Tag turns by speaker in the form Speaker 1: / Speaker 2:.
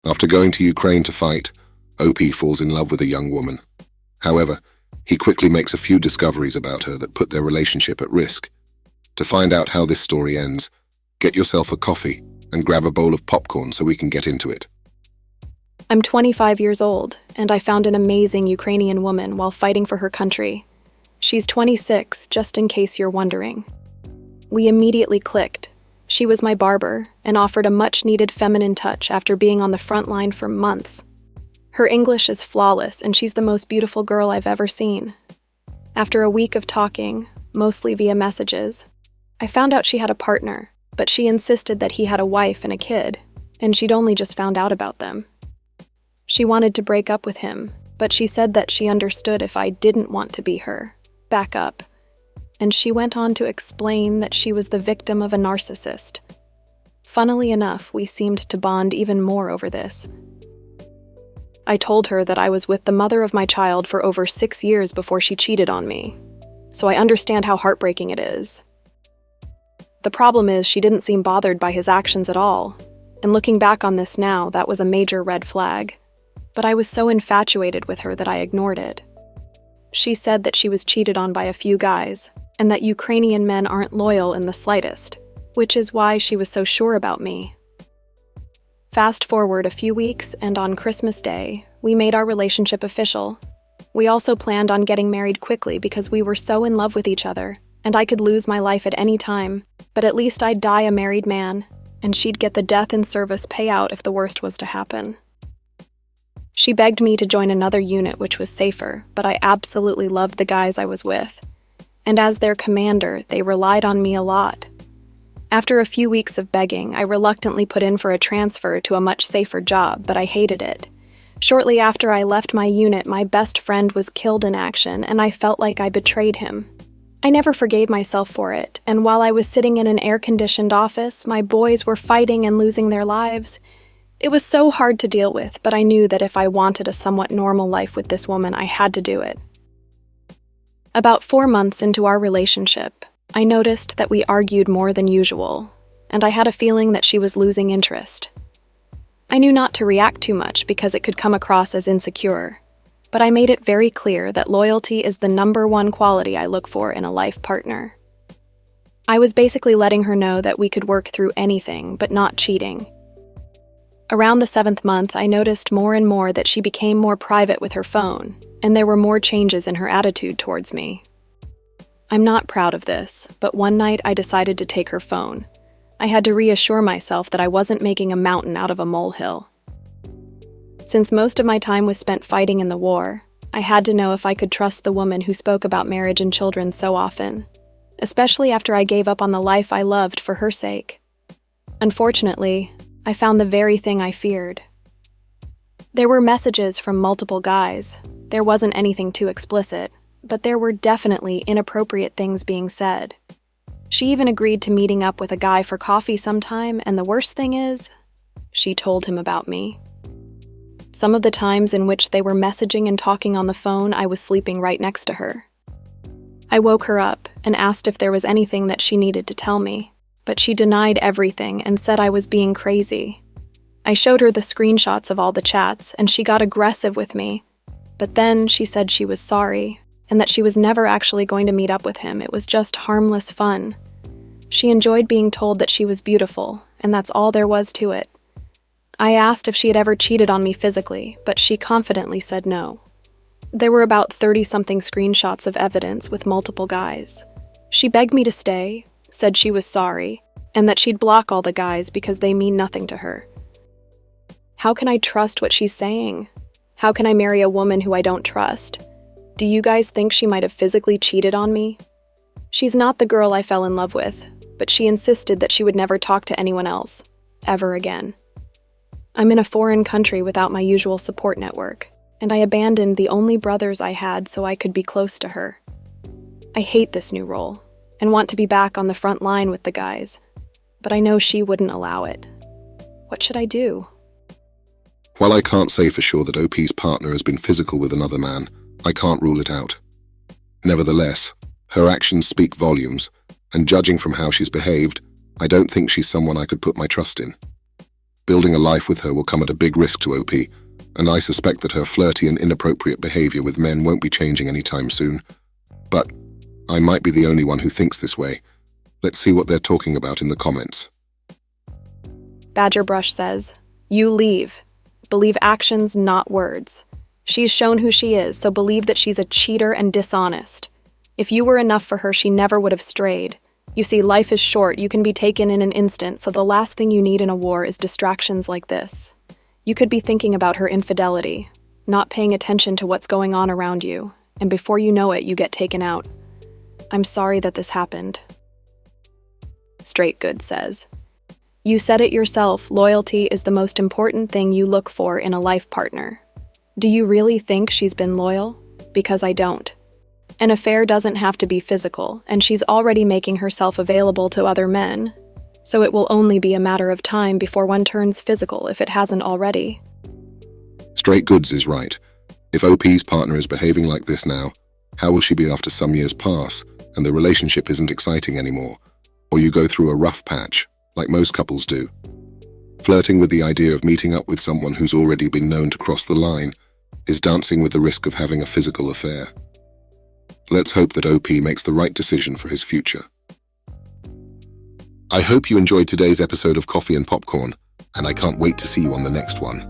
Speaker 1: After going to Ukraine to fight, OP falls in love with a young woman. However, he quickly makes a few discoveries about her that put their relationship at risk. To find out how this story ends, get yourself a coffee and grab a bowl of popcorn so we can get into it.
Speaker 2: I'm 25 years old, and I found an amazing Ukrainian woman while fighting for her country. She's 26, just in case you're wondering. We immediately clicked. She was my barber and offered a much-needed feminine touch after being on the front line for months. Her English is flawless, and she's the most beautiful girl I've ever seen. After a week of talking, mostly via messages, I found out she had a partner, but she insisted that he had a wife and a kid, and she'd only just found out about them. She wanted to break up with him, but she said that she understood if I didn't want to be her, back up. And she went on to explain that she was the victim of a narcissist. Funnily enough, we seemed to bond even more over this. I told her that I was with the mother of my child for over 6 years before she cheated on me, so I understand how heartbreaking it is. The problem is she didn't seem bothered by his actions at all, and looking back on this now, that was a major red flag. But I was so infatuated with her that I ignored it. She said that she was cheated on by a few guys, and that Ukrainian men aren't loyal in the slightest, which is why she was so sure about me. Fast forward a few weeks, and on Christmas Day, we made our relationship official. We also planned on getting married quickly because we were so in love with each other, and I could lose my life at any time, but at least I'd die a married man, and she'd get the death in service payout if the worst was to happen. She begged me to join another unit which was safer, but I absolutely loved the guys I was with. And as their commander, they relied on me a lot. After a few weeks of begging, I reluctantly put in for a transfer to a much safer job, but I hated it. Shortly after I left my unit, my best friend was killed in action, and I felt like I betrayed him. I never forgave myself for it, and while I was sitting in an air-conditioned office, my boys were fighting and losing their lives. It was so hard to deal with, but I knew that if I wanted a somewhat normal life with this woman, I had to do it. About 4 months into our relationship, I noticed that we argued more than usual, and I had a feeling that she was losing interest. I knew not to react too much because it could come across as insecure, but I made it very clear that loyalty is the #1 quality I look for in a life partner. I was basically letting her know that we could work through anything, but not cheating. Around the 7th month, I noticed more and more that she became more private with her phone, and there were more changes in her attitude towards me. I'm not proud of this, but one night I decided to take her phone. I had to reassure myself that I wasn't making a mountain out of a molehill. Since most of my time was spent fighting in the war, I had to know if I could trust the woman who spoke about marriage and children so often, especially after I gave up on the life I loved for her sake. Unfortunately, I found the very thing I feared. There were messages from multiple guys. There wasn't anything too explicit, but there were definitely inappropriate things being said. She even agreed to meeting up with a guy for coffee sometime, and the worst thing is, she told him about me. Some of the times in which they were messaging and talking on the phone, I was sleeping right next to her. I woke her up and asked if there was anything that she needed to tell me, but she denied everything and said I was being crazy. I showed her the screenshots of all the chats, and she got aggressive with me, but then she said she was sorry, and that she was never actually going to meet up with him. It was just harmless fun. She enjoyed being told that she was beautiful, and that's all there was to it. I asked if she had ever cheated on me physically, but she confidently said no. There were about 30-something screenshots of evidence with multiple guys. She begged me to stay, said she was sorry, and that she'd block all the guys because they mean nothing to her. How can I trust what she's saying? How can I marry a woman who I don't trust? Do you guys think she might have physically cheated on me? She's not the girl I fell in love with, but she insisted that she would never talk to anyone else, ever again. I'm in a foreign country without my usual support network, and I abandoned the only brothers I had so I could be close to her. I hate this new role, and want to be back on the front line with the guys, but I know she wouldn't allow it. What should I do?
Speaker 1: While I can't say for sure that OP's partner has been physical with another man, I can't rule it out. Nevertheless, her actions speak volumes, and judging from how she's behaved, I don't think she's someone I could put my trust in. Building a life with her will come at a big risk to OP, and I suspect that her flirty and inappropriate behavior with men won't be changing anytime soon. But I might be the only one who thinks this way. Let's see what they're talking about in the comments.
Speaker 2: Badgerbrush says, "You leave. Believe actions, not words. She's shown who she is, so believe that she's a cheater and dishonest. If you were enough for her, she never would have strayed. You see, life is short. You can be taken in an instant, so the last thing you need in a war is distractions like this. You could be thinking about her infidelity, not paying attention to what's going on around you, and before you know it, you get taken out. I'm sorry that this happened." Straight Good says, "You said it yourself, loyalty is the most important thing you look for in a life partner. Do you really think she's been loyal? Because I don't. An affair doesn't have to be physical, and she's already making herself available to other men, so it will only be a matter of time before one turns physical if it hasn't already."
Speaker 1: Straight Goods is right. If OP's partner is behaving like this now, how will she be after some years pass and the relationship isn't exciting anymore, or you go through a rough patch, like most couples do? Flirting with the idea of meeting up with someone who's already been known to cross the line is dancing with the risk of having a physical affair. Let's hope that OP makes the right decision for his future. I hope you enjoyed today's episode of Coffee and Popcorn, and I can't wait to see you on the next one.